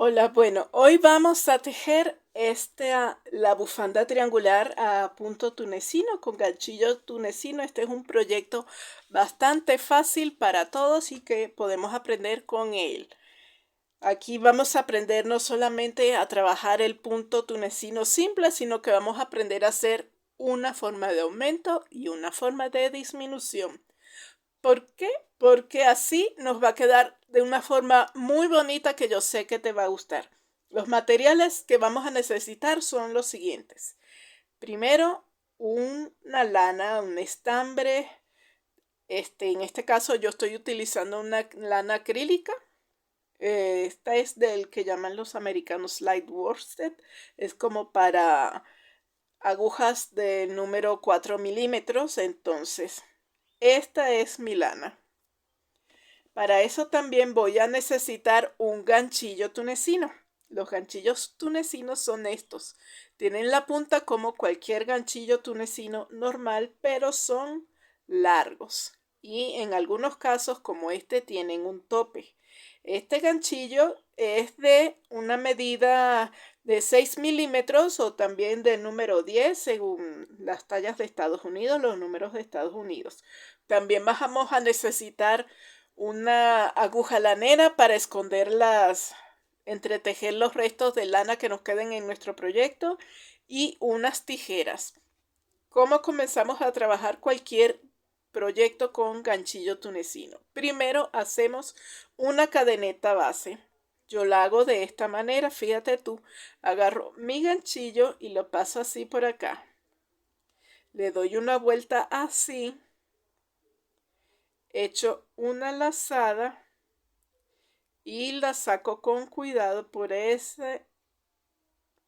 Hola, bueno, hoy vamos a tejer la bufanda triangular a punto tunecino con ganchillo tunecino. Este es un proyecto bastante fácil para todos y que podemos aprender con él. Aquí vamos a aprender no solamente a trabajar el punto tunecino simple, sino que vamos a aprender a hacer una forma de aumento y una forma de disminución. ¿Por qué? Porque así nos va a quedar de una forma muy bonita que yo sé que te va a gustar. Los materiales que vamos a necesitar son los siguientes. Primero, una lana, un estambre. En este caso yo estoy utilizando una lana acrílica. Esta es del que llaman los americanos light worsted. Es como para agujas de número 4 milímetros. Entonces, esta es mi lana. Para eso también voy a necesitar un ganchillo tunecino. Los ganchillos tunecinos son estos. Tienen la punta como cualquier ganchillo tunecino normal, pero son largos. Y en algunos casos, como este, tienen un tope. Este ganchillo es de una medida de 6 milímetros o también de número 10 según las tallas de Estados Unidos, los números de Estados Unidos. También vamos a necesitar una aguja lanera para esconder entretejer los restos de lana que nos queden en nuestro proyecto y unas tijeras. ¿Cómo comenzamos a trabajar cualquier proyecto con ganchillo tunecino? Primero hacemos una cadeneta base. Yo la hago de esta manera, fíjate tú, agarro mi ganchillo y lo paso así por acá. Le doy una vuelta así, echo una lazada y la saco con cuidado por ese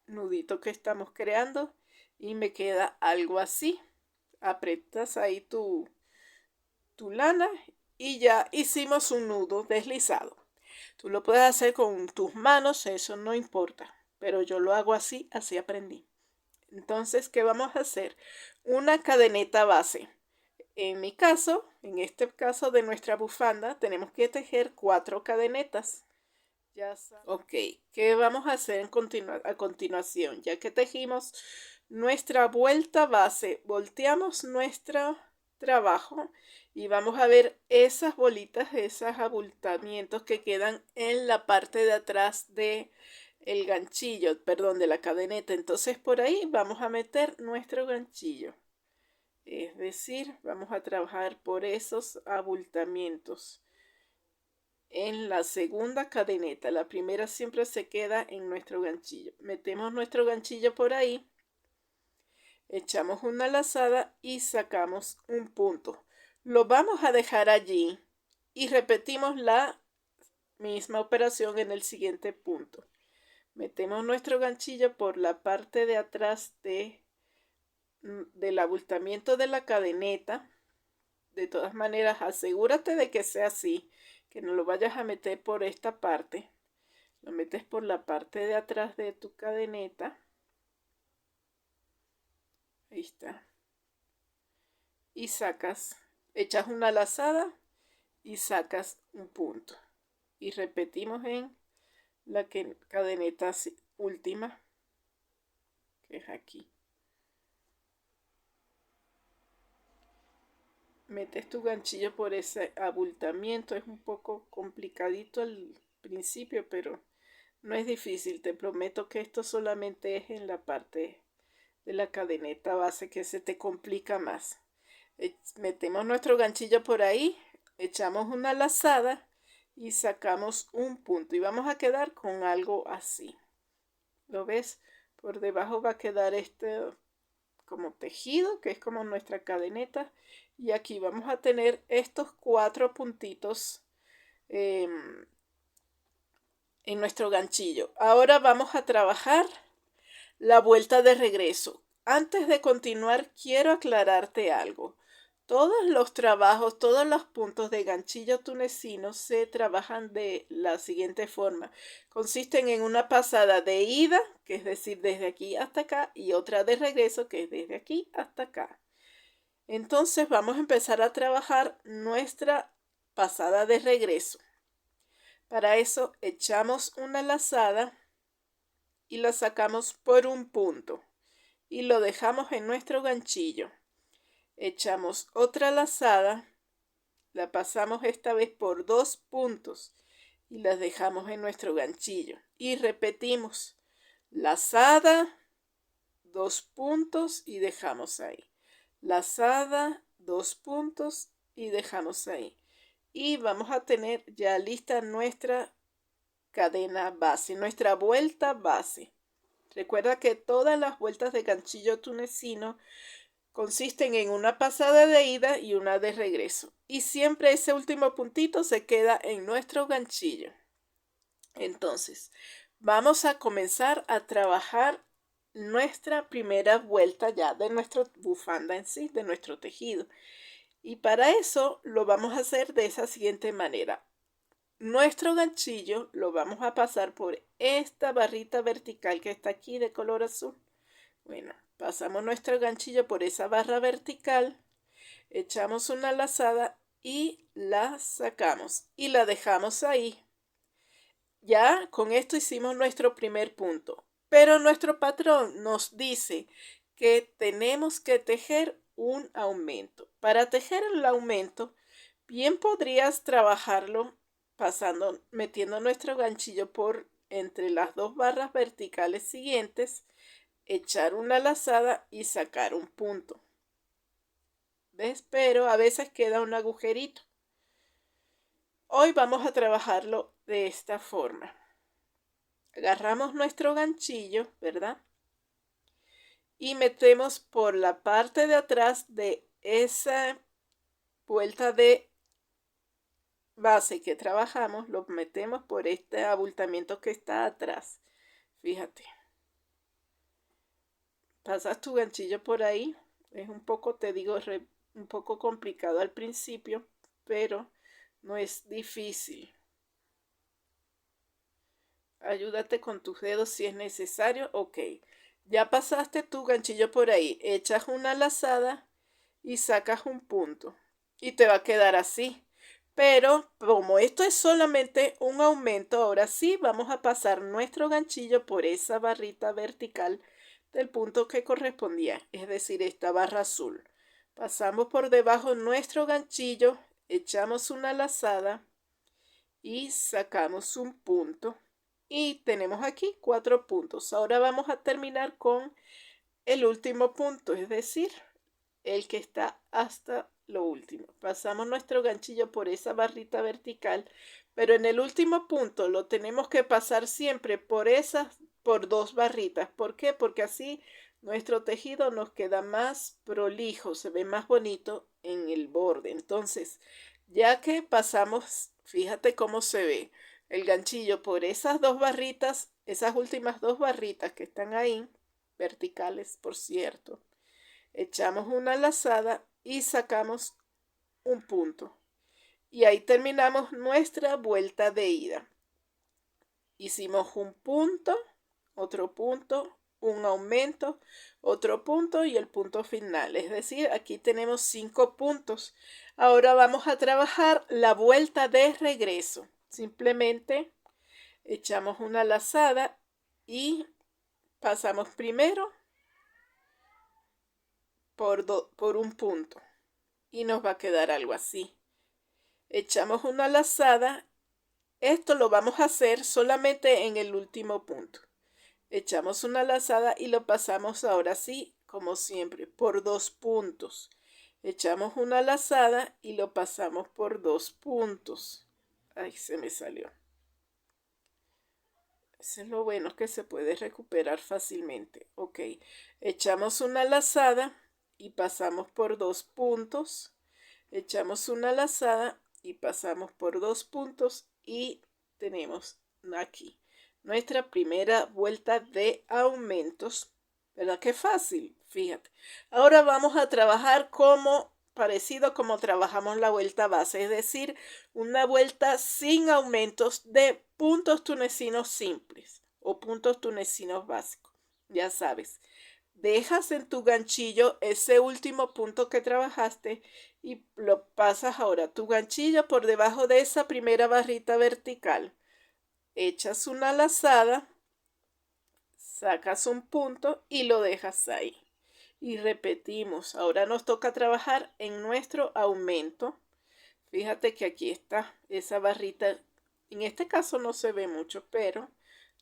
nudito que estamos creando y me queda algo así. Aprietas ahí tu lana y ya hicimos un nudo deslizado. Tú lo puedes hacer con tus manos, eso no importa, pero yo lo hago así, así aprendí. Entonces, ¿qué vamos a hacer? Una cadeneta base. En mi caso, en este caso de nuestra bufanda, tenemos que tejer 4 cadenetas. Ok, ¿qué vamos a hacer a continuación? Ya que tejimos nuestra vuelta base, volteamos nuestro trabajo y vamos a ver esas bolitas, esos abultamientos que quedan en la parte de atrás de el ganchillo, perdón, de la cadeneta. Entonces por ahí vamos a meter nuestro ganchillo. Es decir, vamos a trabajar por esos abultamientos en la segunda cadeneta. La primera siempre se queda en nuestro ganchillo. Metemos nuestro ganchillo por ahí, echamos una lazada y sacamos un punto. Lo vamos a dejar allí y repetimos la misma operación en el siguiente punto. Metemos nuestro ganchillo por la parte de atrás del abultamiento de la cadeneta. De todas maneras, asegúrate de que sea así, que no lo vayas a meter por esta parte. Lo metes por la parte de atrás de tu cadeneta. Ahí está. Y sacas, echas una lazada y sacas un punto. Y repetimos en la cadeneta última, que es aquí. Metes tu ganchillo por ese abultamiento. Es un poco complicadito al principio, pero no es difícil. Te prometo que esto solamente es en la parte de la cadeneta base que se te complica más. Metemos nuestro ganchillo por ahí, echamos una lazada y sacamos un punto y vamos a quedar con algo así. ¿Lo ves? Por debajo va a quedar este como tejido, que es como nuestra cadeneta, y aquí vamos a tener estos 4 puntitos en nuestro ganchillo. Ahora vamos a trabajar la vuelta de regreso. Antes de continuar, quiero aclararte algo. Todos los trabajos, todos los puntos de ganchillo tunecino se trabajan de la siguiente forma. Consisten en una pasada de ida, que es decir, desde aquí hasta acá, y otra de regreso, que es desde aquí hasta acá. Entonces vamos a empezar a trabajar nuestra pasada de regreso. Para eso echamos una lazada y la sacamos por un punto y lo dejamos en nuestro ganchillo. Echamos otra lazada, la pasamos esta vez por 2 puntos y las dejamos en nuestro ganchillo. Y repetimos, lazada, 2 puntos y dejamos ahí. Lazada, 2 puntos y dejamos ahí. Y vamos a tener ya lista nuestra cadena base, nuestra vuelta base. Recuerda que todas las vueltas de ganchillo tunecino consisten en una pasada de ida y una de regreso. Y siempre ese último puntito se queda en nuestro ganchillo. Entonces, vamos a comenzar a trabajar nuestra primera vuelta ya de nuestra bufanda en sí, de nuestro tejido. Y para eso lo vamos a hacer de esa siguiente manera. Nuestro ganchillo lo vamos a pasar por esta barrita vertical que está aquí de color azul. Bueno, pasamos nuestro ganchillo por esa barra vertical, echamos una lazada y la sacamos y la dejamos ahí. Ya con esto hicimos nuestro primer punto, pero nuestro patrón nos dice que tenemos que tejer un aumento. Para tejer el aumento, bien podrías trabajarlo metiendo nuestro ganchillo por entre las dos barras verticales siguientes, echar una lazada y sacar un punto. ¿Ves? Pero a veces queda un agujerito. Hoy vamos a trabajarlo de esta forma. Agarramos nuestro ganchillo, ¿verdad? Y metemos por la parte de atrás de esa vuelta de base que trabajamos, lo metemos por este abultamiento que está atrás. Fíjate. Pasas tu ganchillo por ahí. Es un poco, te digo, un poco complicado al principio, pero no es difícil. Ayúdate con tus dedos si es necesario. Ok. Ya pasaste tu ganchillo por ahí. Echas una lazada y sacas un punto. Y te va a quedar así. Pero como esto es solamente un aumento, ahora sí vamos a pasar nuestro ganchillo por esa barrita vertical del punto que correspondía, es decir, esta barra azul. Pasamos por debajo nuestro ganchillo, echamos una lazada y sacamos un punto. Y tenemos aquí 4 puntos. Ahora vamos a terminar con el último punto, es decir, el que está hasta lo último. Pasamos nuestro ganchillo por esa barrita vertical, pero en el último punto lo tenemos que pasar siempre por 2 barritas. ¿Por qué? Porque así nuestro tejido nos queda más prolijo, se ve más bonito en el borde. Entonces, ya que pasamos, fíjate cómo se ve el ganchillo por esas 2 barritas, esas últimas 2 barritas que están ahí, verticales por cierto. Echamos una lazada y sacamos un punto. Y ahí terminamos nuestra vuelta de ida. Hicimos un punto, otro punto, un aumento, otro punto y el punto final. Es decir, aquí tenemos 5 puntos. Ahora vamos a trabajar la vuelta de regreso. Simplemente echamos una lazada y pasamos primero por un punto y nos va a quedar algo así. Echamos una lazada. Esto lo vamos a hacer solamente en el último punto. Echamos una lazada y lo pasamos ahora sí, como siempre, por 2 puntos. Echamos una lazada y lo pasamos por 2 puntos. Ay, se me salió. Eso es lo bueno, que se puede recuperar fácilmente. Ok, echamos una lazada y pasamos por 2 puntos. Echamos una lazada y pasamos por 2 puntos y tenemos aquí nuestra primera vuelta de aumentos. ¿Verdad que fácil? Fíjate. Ahora vamos a trabajar parecido como trabajamos la vuelta base, es decir, una vuelta sin aumentos de puntos tunecinos simples o puntos tunecinos básicos. Ya sabes, dejas en tu ganchillo ese último punto que trabajaste y lo pasas ahora tu ganchillo por debajo de esa primera barrita vertical. Echas una lazada, sacas un punto y lo dejas ahí. Y repetimos, ahora nos toca trabajar en nuestro aumento. Fíjate que aquí está esa barrita, en este caso no se ve mucho, pero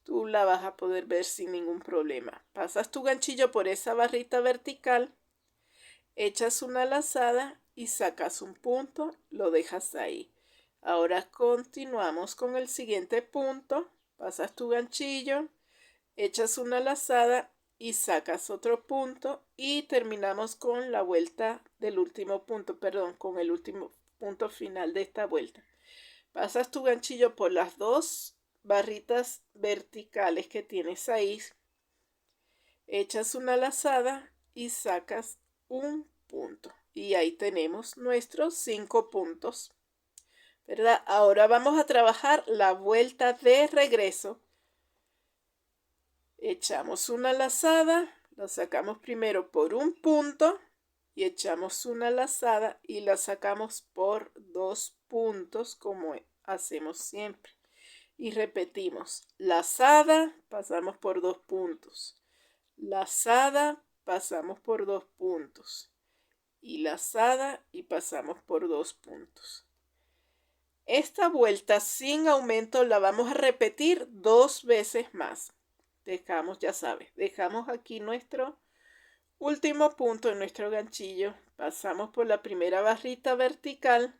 tú la vas a poder ver sin ningún problema. Pasas tu ganchillo por esa barrita vertical, echas una lazada y sacas un punto, lo dejas ahí. Ahora continuamos con el siguiente punto, pasas tu ganchillo, echas una lazada y sacas otro punto y terminamos con la vuelta del último punto, perdón, con el último punto final de esta vuelta. Pasas tu ganchillo por las dos barritas verticales que tienes ahí, echas una lazada y sacas un punto. Y ahí tenemos nuestros 5 puntos, ¿verdad? Ahora vamos a trabajar la vuelta de regreso. Echamos una lazada, lo sacamos primero por un punto y echamos una lazada y la sacamos por 2 puntos como hacemos siempre. Y repetimos, lazada, pasamos por 2 puntos, lazada, pasamos por 2 puntos y lazada y pasamos por 2 puntos. Esta vuelta sin aumento la vamos a repetir 2 veces más. Dejamos, ya sabes, dejamos aquí nuestro último punto en nuestro ganchillo, pasamos por la primera barrita vertical,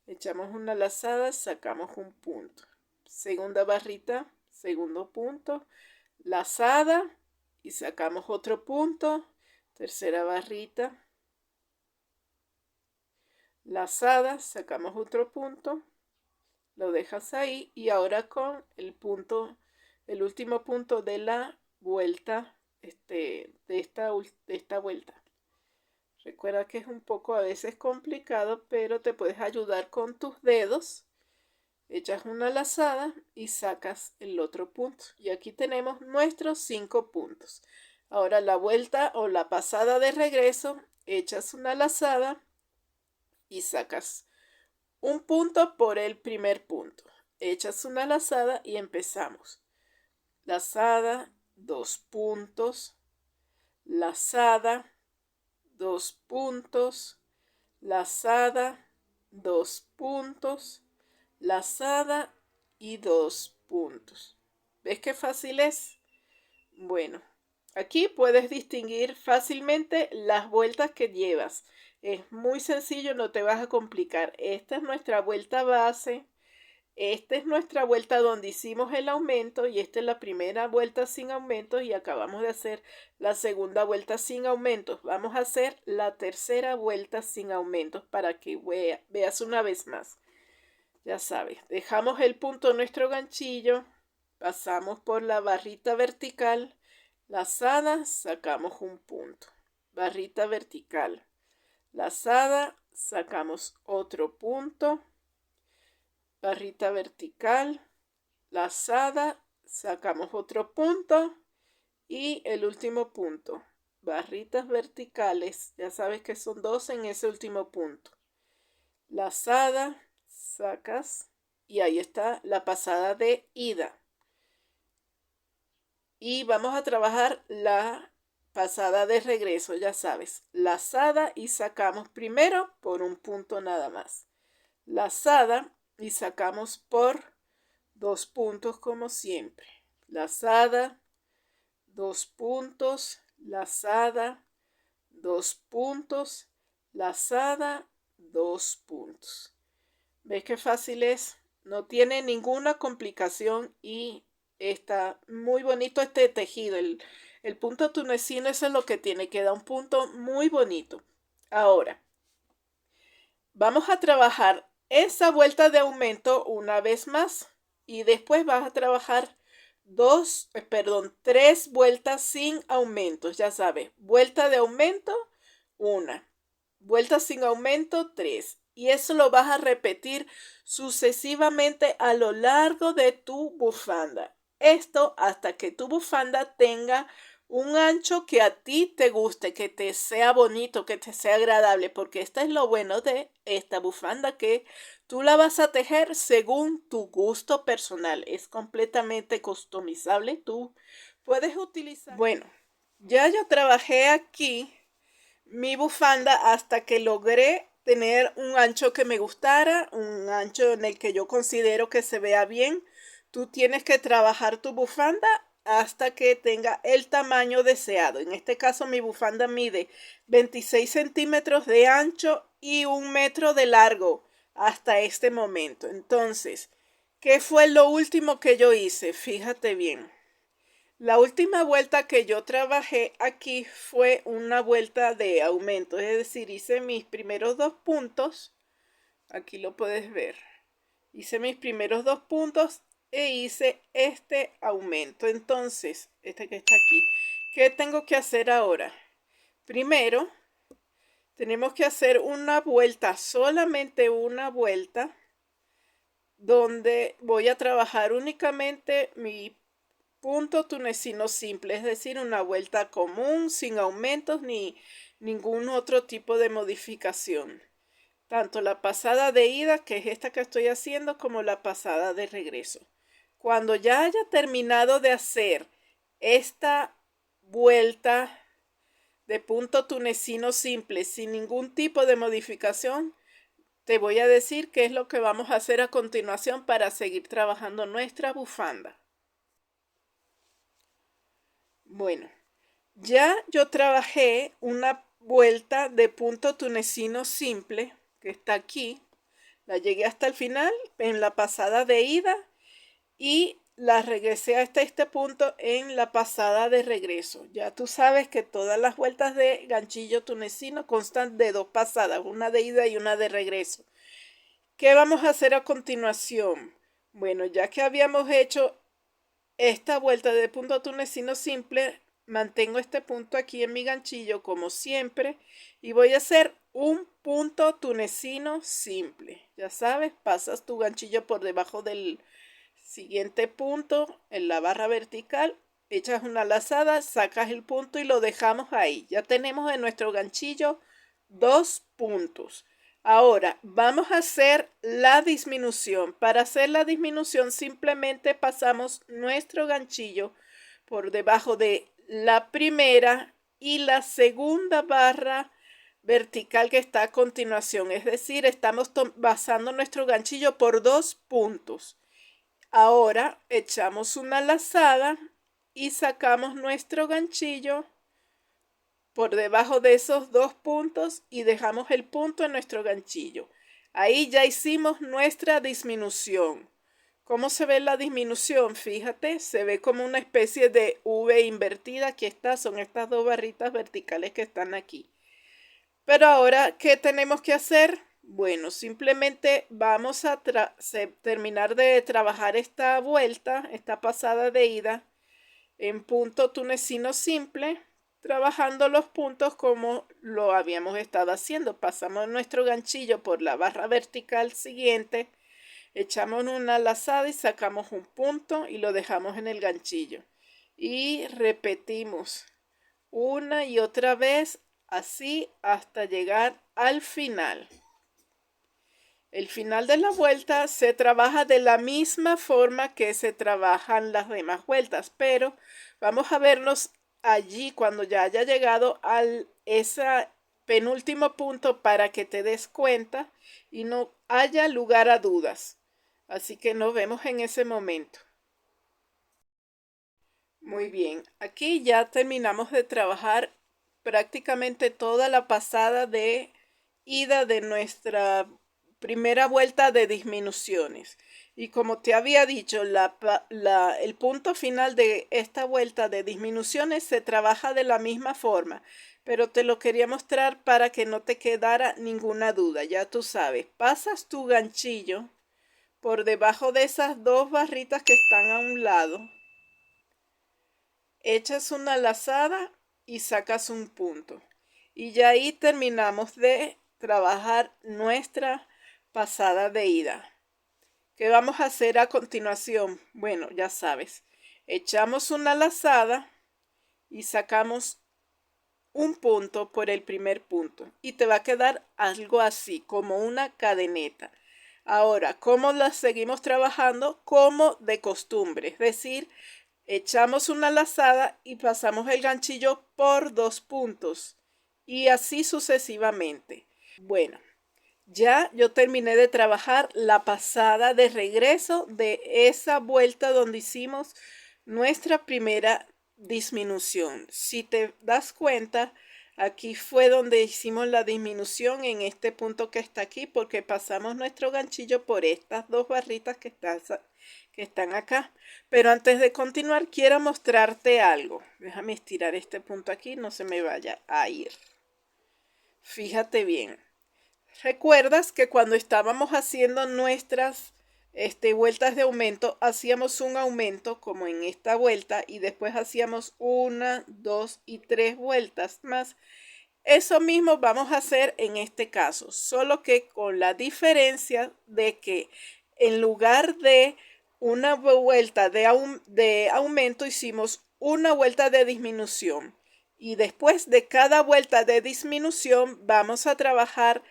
echamos una lazada, sacamos un punto. Segunda barrita, segundo punto, lazada y sacamos otro punto. Tercera barrita, lazada, sacamos otro punto, lo dejas ahí y ahora con el punto, el último punto de la vuelta, de esta vuelta. Recuerda que es un poco a veces complicado, pero te puedes ayudar con tus dedos. Echas una lazada y sacas el otro punto. Y aquí tenemos nuestros 5 puntos. Ahora la vuelta o la pasada de regreso, echas una lazada y sacas un punto por el primer punto. Echas una lazada y empezamos. Lazada, 2 puntos, lazada, 2 puntos, lazada, 2 puntos, lazada y 2 puntos. ¿Ves qué fácil es? Bueno, aquí puedes distinguir fácilmente las vueltas que llevas. Es muy sencillo, no te vas a complicar. Esta es nuestra vuelta base. Esta es nuestra vuelta donde hicimos el aumento y esta es la primera vuelta sin aumentos y acabamos de hacer la segunda vuelta sin aumentos. Vamos a hacer la tercera vuelta sin aumentos para que veas una vez más. Ya sabes, dejamos el punto en nuestro ganchillo, pasamos por la barrita vertical, lazada, sacamos un punto. Barrita vertical, lazada, sacamos otro punto. Barrita vertical, lazada, sacamos otro punto y el último punto. Barritas verticales, ya sabes que son 2 en ese último punto. Lazada, sacas y ahí está la pasada de ida. Y vamos a trabajar la pasada de regreso, ya sabes. Lazada y sacamos primero por un punto nada más. Lazada y sacamos por 2 puntos como siempre. Lazada, 2 puntos, lazada, 2 puntos, lazada, 2 puntos. ¿Ves qué fácil es? No tiene ninguna complicación y está muy bonito este tejido. El punto tunecino, eso es lo que tiene, queda un punto muy bonito. Ahora, vamos a trabajar esa vuelta de aumento una vez más y después vas a trabajar 3 vueltas sin aumentos, ya sabes, vuelta de aumento 1, vuelta sin aumento 3 y eso lo vas a repetir sucesivamente a lo largo de tu bufanda. Esto hasta que tu bufanda tenga un ancho que a ti te guste, que te sea bonito, que te sea agradable, porque esto es lo bueno de esta bufanda, que tú la vas a tejer según tu gusto personal. Es completamente customizable. Tú puedes utilizar. Bueno, ya yo trabajé aquí mi bufanda hasta que logré tener un ancho que me gustara, un ancho en el que yo considero que se vea bien. Tú tienes que trabajar tu bufanda hasta que tenga el tamaño deseado. En este caso mi bufanda mide 26 centímetros de ancho y 1 metro de largo hasta este momento. Entonces, ¿qué fue lo último que yo hice? Fíjate bien. La última vuelta que yo trabajé aquí fue una vuelta de aumento, es decir, hice mis primeros 2 puntos, aquí lo puedes ver, hice mis primeros 2 puntos e hice este aumento. Entonces, este que está aquí, ¿qué tengo que hacer ahora? Primero, tenemos que hacer una vuelta, solamente una vuelta, donde voy a trabajar únicamente mi punto tunecino simple, es decir, una vuelta común, sin aumentos ni ningún otro tipo de modificación. Tanto la pasada de ida, que es esta que estoy haciendo, como la pasada de regreso. Cuando ya haya terminado de hacer esta vuelta de punto tunecino simple sin ningún tipo de modificación, te voy a decir qué es lo que vamos a hacer a continuación para seguir trabajando nuestra bufanda. Bueno, ya yo trabajé una vuelta de punto tunecino simple que está aquí. La llegué hasta el final en la pasada de ida y la regresé hasta este punto en la pasada de regreso. Ya tú sabes que todas las vueltas de ganchillo tunecino constan de 2 pasadas, una de ida y una de regreso. ¿Qué vamos a hacer a continuación? Bueno, ya que habíamos hecho esta vuelta de punto tunecino simple, mantengo este punto aquí en mi ganchillo como siempre y voy a hacer un punto tunecino simple. Ya sabes, pasas tu ganchillo por debajo del siguiente punto en la barra vertical, echas una lazada, sacas el punto y lo dejamos ahí. Ya tenemos en nuestro ganchillo 2 puntos. Ahora vamos a hacer la disminución. Para hacer la disminución simplemente pasamos nuestro ganchillo por debajo de la primera y la segunda barra vertical que está a continuación. Es decir, estamos pasando nuestro ganchillo por 2 puntos. Ahora echamos una lazada y sacamos nuestro ganchillo por debajo de esos 2 puntos y dejamos el punto en nuestro ganchillo. Ahí ya hicimos nuestra disminución. ¿Cómo se ve la disminución? Fíjate, se ve como una especie de V invertida. Aquí está, son estas 2 barritas verticales que están aquí. Pero ahora, ¿qué tenemos que hacer? Bueno, simplemente vamos a terminar de trabajar esta vuelta, esta pasada de ida en punto tunecino simple, trabajando los puntos como lo habíamos estado haciendo. Pasamos nuestro ganchillo por la barra vertical siguiente, echamos una lazada y sacamos un punto y lo dejamos en el ganchillo. Y repetimos una y otra vez así hasta llegar al final. El final de la vuelta se trabaja de la misma forma que se trabajan las demás vueltas, pero vamos a vernos allí cuando ya haya llegado a ese penúltimo punto para que te des cuenta y no haya lugar a dudas. Así que nos vemos en ese momento. Muy bien, aquí ya terminamos de trabajar prácticamente toda la pasada de ida de nuestra primera vuelta de disminuciones. Y como te había dicho, el punto final de esta vuelta de disminuciones se trabaja de la misma forma, pero te lo quería mostrar para que no te quedara ninguna duda. Ya tú sabes, pasas tu ganchillo por debajo de esas 2 barritas que están a un lado, echas una lazada y sacas un punto. Y ya ahí terminamos de trabajar nuestra pasada de ida. ¿Qué vamos a hacer a continuación? Bueno, ya sabes, echamos una lazada y sacamos un punto por el primer punto y te va a quedar algo así, como una cadeneta. Ahora, ¿cómo la seguimos trabajando? Como de costumbre, es decir, echamos una lazada y pasamos el ganchillo por 2 puntos y así sucesivamente. Bueno, ya yo terminé de trabajar la pasada de regreso de esa vuelta donde hicimos nuestra primera disminución. Si te das cuenta, aquí fue donde hicimos la disminución en este punto que está aquí porque pasamos nuestro ganchillo por estas dos barritas que están acá. Pero antes de continuar quiero mostrarte algo. Déjame estirar este punto aquí, no se me vaya a ir. Fíjate bien. ¿Recuerdas que cuando estábamos haciendo nuestras vueltas de aumento, hacíamos un aumento como en esta vuelta y después hacíamos 1, 2 y 3 vueltas más? Eso mismo vamos a hacer en este caso, solo que con la diferencia de que en lugar de una vuelta de aumento hicimos una vuelta de disminución y después de cada vuelta de disminución vamos a trabajar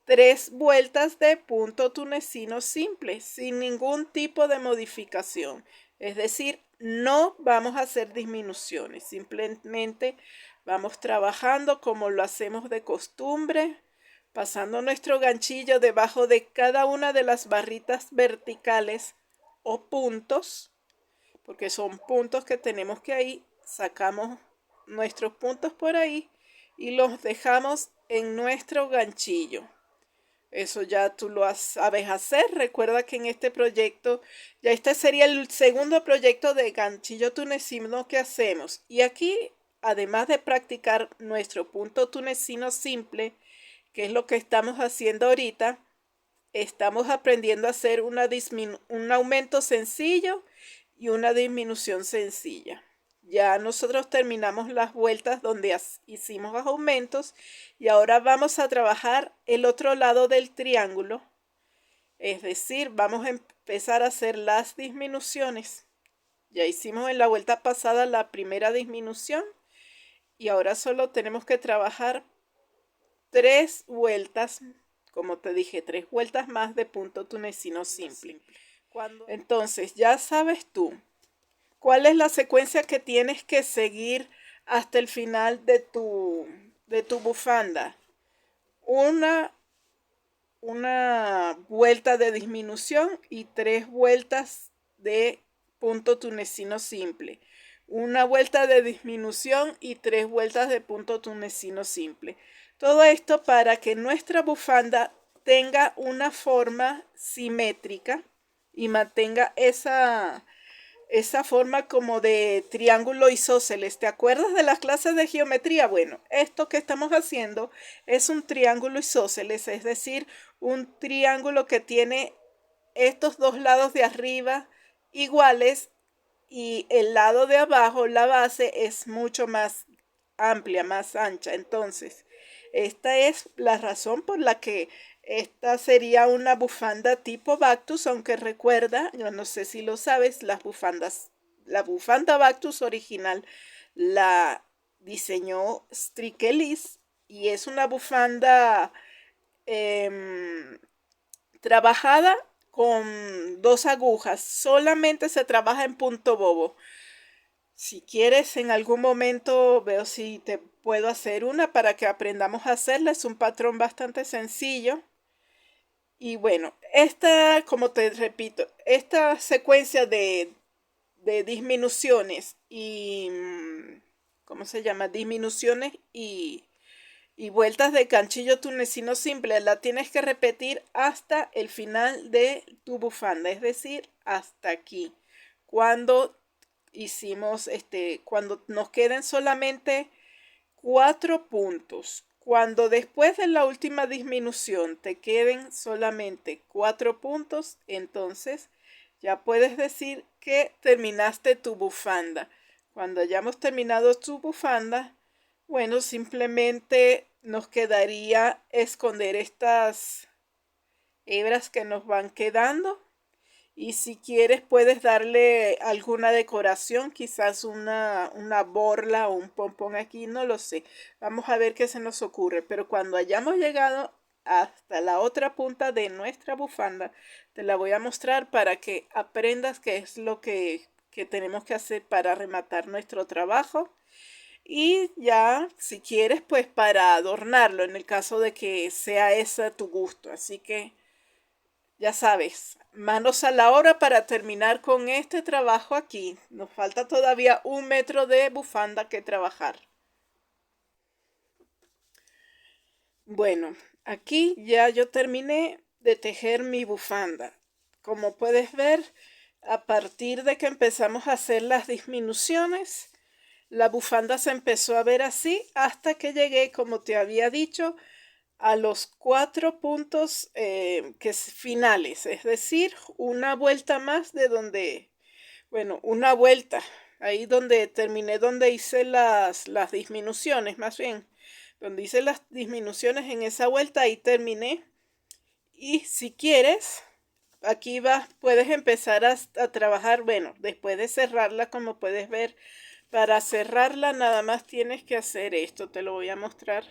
3 vueltas de punto tunecino simple sin ningún tipo de modificación. Es decir, no vamos a hacer disminuciones, simplemente vamos trabajando como lo hacemos de costumbre, pasando nuestro ganchillo debajo de cada una de las barritas verticales o puntos, porque son puntos que tenemos que ahí, sacamos nuestros puntos por ahí y los dejamos en nuestro ganchillo. Eso ya tú lo sabes hacer. Recuerda que en este proyecto, ya este sería el segundo proyecto de ganchillo tunecino que hacemos. Y aquí, además de practicar nuestro punto tunecino simple, que es lo que estamos haciendo ahorita, estamos aprendiendo a hacer un aumento sencillo y una disminución sencilla. Ya nosotros terminamos las vueltas donde hicimos los aumentos y ahora vamos a trabajar el otro lado del triángulo. Es decir, vamos a empezar a hacer las disminuciones. Ya hicimos en la vuelta pasada la primera disminución y ahora solo tenemos que trabajar 3 vueltas, como te dije, 3 vueltas más de punto tunecino simple. Entonces, ya sabes tú cuál es la secuencia que tienes que seguir hasta el final de tu bufanda. Una vuelta de disminución y 3 vueltas de punto tunecino simple. Una vuelta de disminución y 3 vueltas de punto tunecino simple. Todo esto para que nuestra bufanda tenga una forma simétrica y mantenga esa forma como de triángulo isósceles. ¿Te acuerdas de las clases de geometría? Bueno, esto que estamos haciendo es un triángulo isósceles, es decir, un triángulo que tiene estos dos lados de arriba iguales y el lado de abajo, la base, es mucho más amplia, más ancha. Entonces, esta es la razón por la que esta sería una bufanda tipo Bactus, aunque recuerda, yo no sé si lo sabes, la bufanda Bactus original la diseñó Strikelis y es una bufanda trabajada con 2 agujas. Solamente se trabaja en punto bobo. Si quieres, en algún momento veo si te puedo hacer una para que aprendamos a hacerla. Es un patrón bastante sencillo. Y bueno, como te repito, esta secuencia de disminuciones y, ¿cómo se llama? Disminuciones y vueltas de ganchillo tunecino simple, la tienes que repetir hasta el final de tu bufanda, es decir, hasta aquí. Cuando cuando nos queden solamente 4 puntos. Cuando después de la última disminución te queden solamente 4 puntos, entonces ya puedes decir que terminaste tu bufanda. Cuando hayamos terminado tu bufanda, bueno, simplemente nos quedaría esconder estas hebras que nos van quedando Y si quieres puedes darle alguna decoración, quizás una borla o un pompón aquí, no lo sé. Vamos a ver qué se nos ocurre. Pero cuando hayamos llegado hasta la otra punta de nuestra bufanda, te la voy a mostrar para que aprendas qué es lo que tenemos que hacer para rematar nuestro trabajo. Y ya, si quieres, pues para adornarlo, en el caso de que sea ese tu gusto. Así que ya sabes, manos a la obra para terminar con este trabajo aquí. Nos falta todavía 1 metro de bufanda que trabajar. Bueno, aquí ya yo terminé de tejer mi bufanda. Como puedes ver, a partir de que empezamos a hacer las disminuciones, la bufanda se empezó a ver así hasta que llegué, como te había dicho, a los 4 puntos finales, es decir, una vuelta más de donde, bueno, una vuelta, ahí donde terminé, donde hice las disminuciones, más bien, donde hice las disminuciones en esa vuelta, ahí terminé. Y si quieres, aquí vas, puedes empezar a trabajar, bueno, después de cerrarla, como puedes ver, para cerrarla nada más tienes que hacer esto, te lo voy a mostrar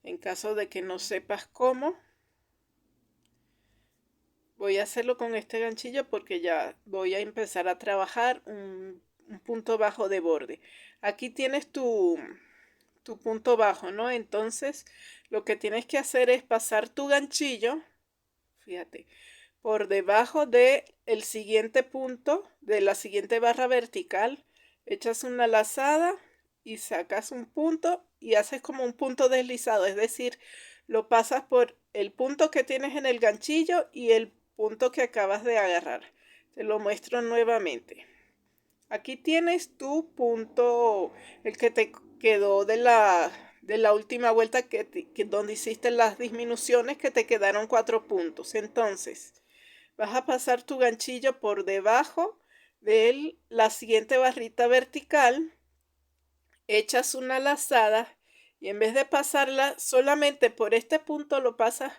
en caso de que no sepas cómo. Voy a hacerlo con este ganchillo porque ya voy a empezar a trabajar un punto bajo de borde. Aquí tienes tu punto bajo, ¿no? Entonces lo que tienes que hacer es pasar tu ganchillo, fíjate, por debajo de el siguiente punto, de la siguiente barra vertical, echas una lazada y sacas un punto y haces como un punto deslizado, es decir, lo pasas por el punto que tienes en el ganchillo y el punto que acabas de agarrar. Te lo muestro nuevamente. Aquí tienes tu punto, el que te quedó de la última vuelta donde hiciste las disminuciones, que te quedaron 4 puntos. Entonces, vas a pasar tu ganchillo por debajo de la siguiente barrita vertical, echas una lazada y en vez de pasarla solamente por este punto, lo pasas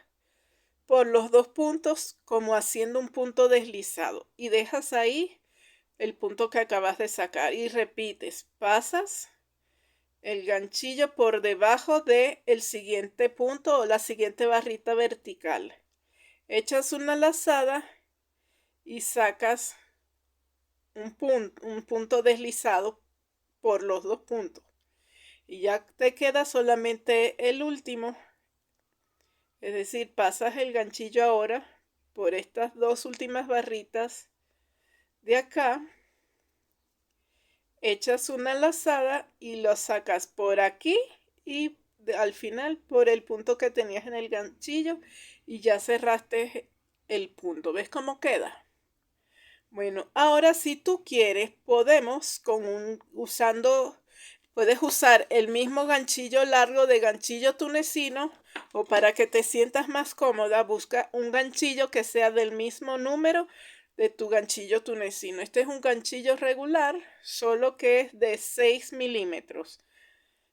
por los 2 puntos como haciendo un punto deslizado y dejas ahí el punto que acabas de sacar y repites, pasas el ganchillo por debajo de el siguiente punto o la siguiente barrita vertical, echas una lazada y sacas un punto deslizado por los 2 puntos y ya te queda solamente el último, es decir, pasas el ganchillo ahora por estas 2 últimas barritas de acá, echas una lazada y lo sacas por aquí y al final por el punto que tenías en el ganchillo y ya cerraste el punto. ¿Ves cómo queda? Bueno, ahora si tú quieres podemos puedes usar el mismo ganchillo largo de ganchillo tunecino, o para que te sientas más cómoda busca un ganchillo que sea del mismo número de tu ganchillo tunecino. Este es un ganchillo regular, solo que es de 6 milímetros,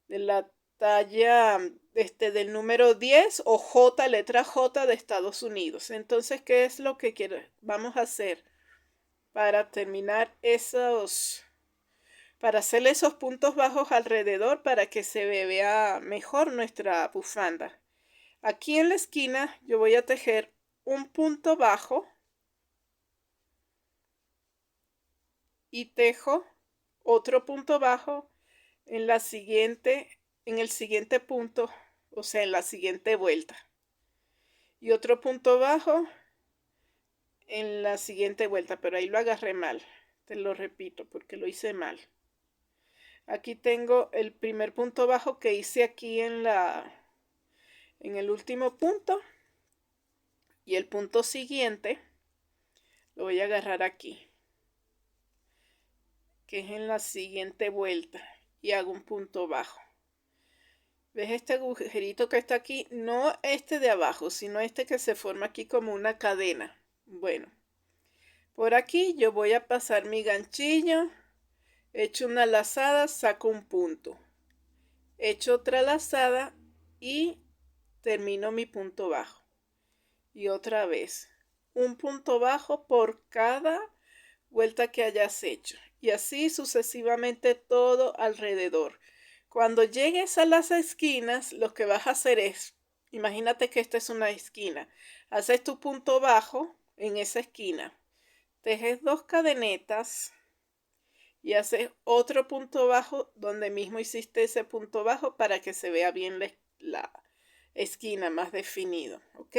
de la talla del número 10 o J, letra J de Estados Unidos. Entonces, ¿qué es lo que vamos a hacer para terminar para hacerle esos puntos bajos alrededor para que se vea mejor nuestra bufanda? Aquí en la esquina yo voy a tejer un punto bajo y tejo otro punto bajo en el siguiente punto, o sea, en la siguiente vuelta. Y otro punto bajo en la siguiente vuelta, pero ahí lo agarré mal. Te lo repito porque lo hice mal. Aquí tengo el primer punto bajo que hice aquí en el último punto, y el punto siguiente lo voy a agarrar aquí, que es en la siguiente vuelta, y hago un punto bajo. ¿Ves este agujerito que está aquí? No este de abajo, sino este que se forma aquí como una cadena. Bueno, por aquí yo voy a pasar mi ganchillo, echo una lazada, saco un punto, echo otra lazada y termino mi punto bajo. Y otra vez un punto bajo por cada vuelta que hayas hecho. Y así sucesivamente todo alrededor. Cuando llegues a las esquinas, lo que vas a hacer es, imagínate que esta es una esquina. Haces tu punto bajo en esa esquina. Tejes 2 cadenetas y haces otro punto bajo donde mismo hiciste ese punto bajo para que se vea bien la esquina más definido, ¿ok?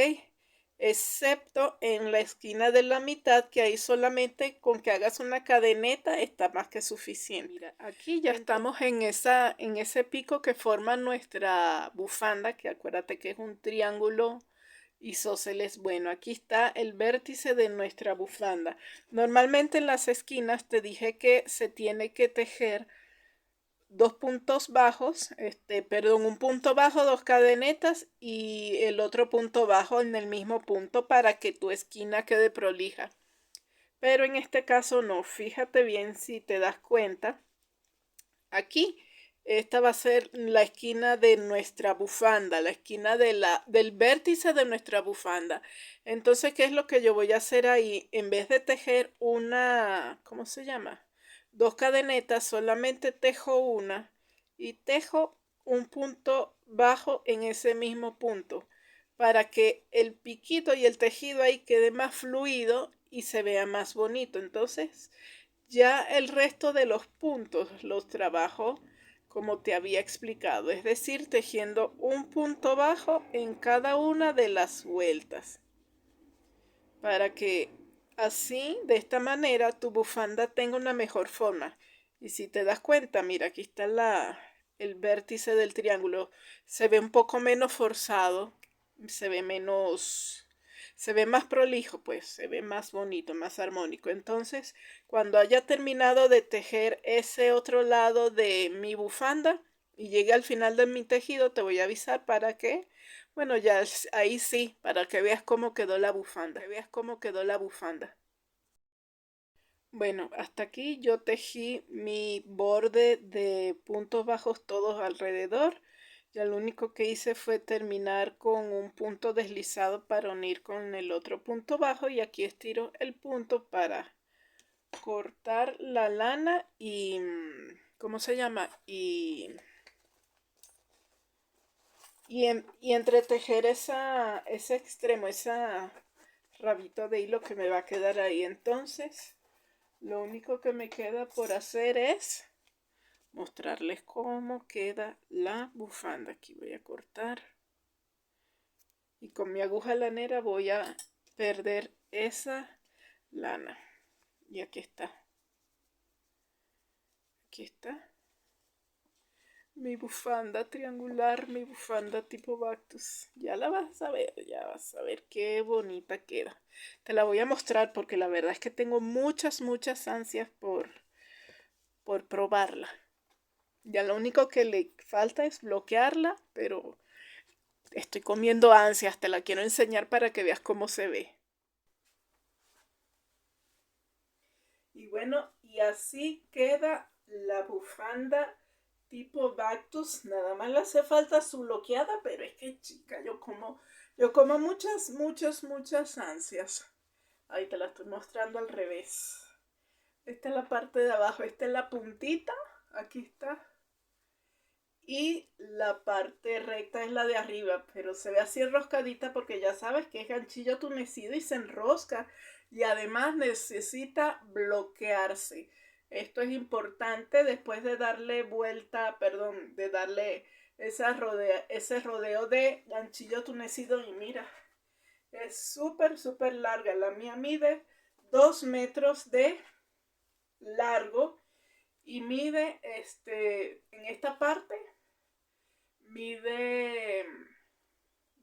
Excepto en la esquina de la mitad, que ahí solamente con que hagas una cadeneta está más que suficiente. Mira, aquí ya estamos en ese pico que forma nuestra bufanda, que acuérdate que es un triángulo isósceles. Bueno, aquí está el vértice de nuestra bufanda. Normalmente en las esquinas te dije que se tiene que tejer 2 puntos bajos, perdón, un punto bajo, 2 cadenetas y el otro punto bajo en el mismo punto para que tu esquina quede prolija. Pero en este caso no, fíjate bien si te das cuenta. Aquí, esta va a ser la esquina de nuestra bufanda, la esquina del vértice de nuestra bufanda. Entonces, ¿qué es lo que yo voy a hacer ahí? En vez de tejer una, ¿cómo se llama? 2 cadenetas, solamente tejo una y tejo un punto bajo en ese mismo punto para que el piquito y el tejido ahí quede más fluido y se vea más bonito. Entonces, ya el resto de los puntos los trabajo como te había explicado, es decir, tejiendo un punto bajo en cada una de las vueltas, para que así, de esta manera, tu bufanda tenga una mejor forma. Y si te das cuenta, mira, aquí está el vértice del triángulo, se ve un poco menos forzado, se ve menos, se ve más prolijo, pues, se ve más bonito, más armónico. Entonces, cuando haya terminado de tejer ese otro lado de mi bufanda y llegue al final de mi tejido, te voy a avisar para que, bueno, ya ahí sí, para que veas cómo quedó la bufanda, que veas cómo quedó la bufanda. Bueno, hasta aquí yo tejí mi borde de puntos bajos todos alrededor. Ya lo único que hice fue terminar con un punto deslizado para unir con el otro punto bajo y aquí estiro el punto para cortar la lana y, ¿cómo se llama? Y entretejer ese extremo, esa rabito de hilo que me va a quedar ahí. Entonces, lo único que me queda por hacer es mostrarles cómo queda la bufanda. Aquí voy a cortar y con mi aguja lanera voy a perder esa lana. Y aquí está. Aquí está mi bufanda triangular, mi bufanda tipo Bactus. Ya la vas a ver, ya vas a ver qué bonita queda. Te la voy a mostrar porque la verdad es que tengo muchas ansias por probarla. Ya lo único que le falta es bloquearla, pero estoy comiendo ansias, te la quiero enseñar para que veas cómo se ve. Y bueno, y así queda la bufanda tipo Bactus. Nada más le hace falta su bloqueada, pero es que chica, yo como muchas ansias. Ahí te la estoy mostrando al revés. Esta es la parte de abajo, esta es la puntita, aquí está. Y la parte recta es la de arriba, pero se ve así enroscadita porque ya sabes que es ganchillo tunecido y se enrosca y además necesita bloquearse. Esto es importante después de darle vuelta, perdón, de darle ese rodeo de ganchillo tunecido. Y mira, es súper larga. La mía mide 2 metros de largo y mide en esta parte mide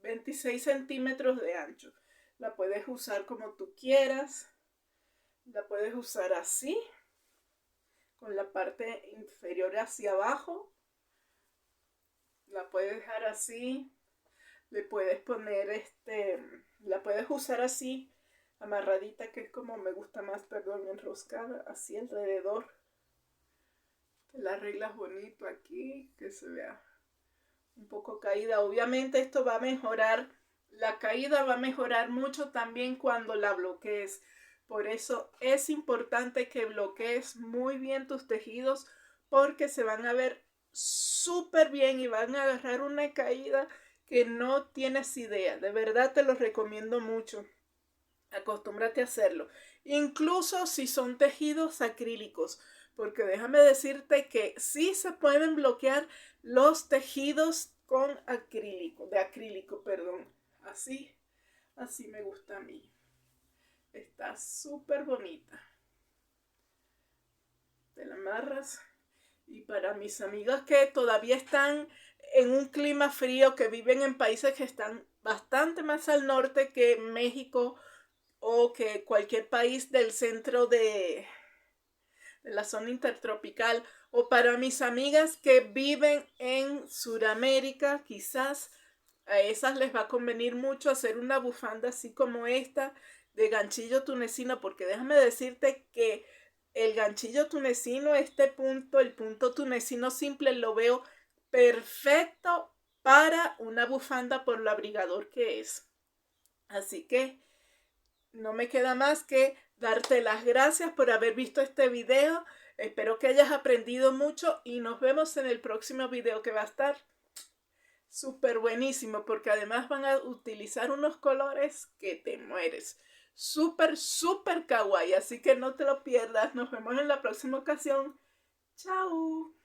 26 centímetros de ancho. La puedes usar como tú quieras. La puedes usar así, con la parte inferior hacia abajo. La puedes dejar así. Le puedes poner la puedes usar así, amarradita, que es como me gusta más, perdón, enroscada, así alrededor. Te la arreglas bonito aquí, que se vea un poco caída. Obviamente esto va a mejorar La caída va a mejorar mucho también cuando la bloquees. Por eso es importante que bloquees muy bien tus tejidos porque se van a ver súper bien y van a agarrar una caída que no tienes idea. De verdad te lo recomiendo mucho. Acostúmbrate a hacerlo. Incluso si son tejidos acrílicos. Porque déjame decirte que sí se pueden bloquear los tejidos con acrílico, de acrílico, perdón. Así, así me gusta a mí. Está súper bonita. Te la amarras. Y para mis amigas que todavía están en un clima frío, que viven en países que están bastante más al norte que México o que cualquier país del centro de la zona intertropical, o para mis amigas que viven en Sudamérica, quizás a esas les va a convenir mucho hacer una bufanda así como esta de ganchillo tunecino, porque déjame decirte que el ganchillo tunecino, este punto, el punto tunecino simple, lo veo perfecto para una bufanda por lo abrigador que es. Así que no me queda más que darte las gracias por haber visto este video. Espero que hayas aprendido mucho y nos vemos en el próximo video, que va a estar súper buenísimo porque además van a utilizar unos colores que te mueres. Súper, súper kawaii. Así que no te lo pierdas. Nos vemos en la próxima ocasión. Chao.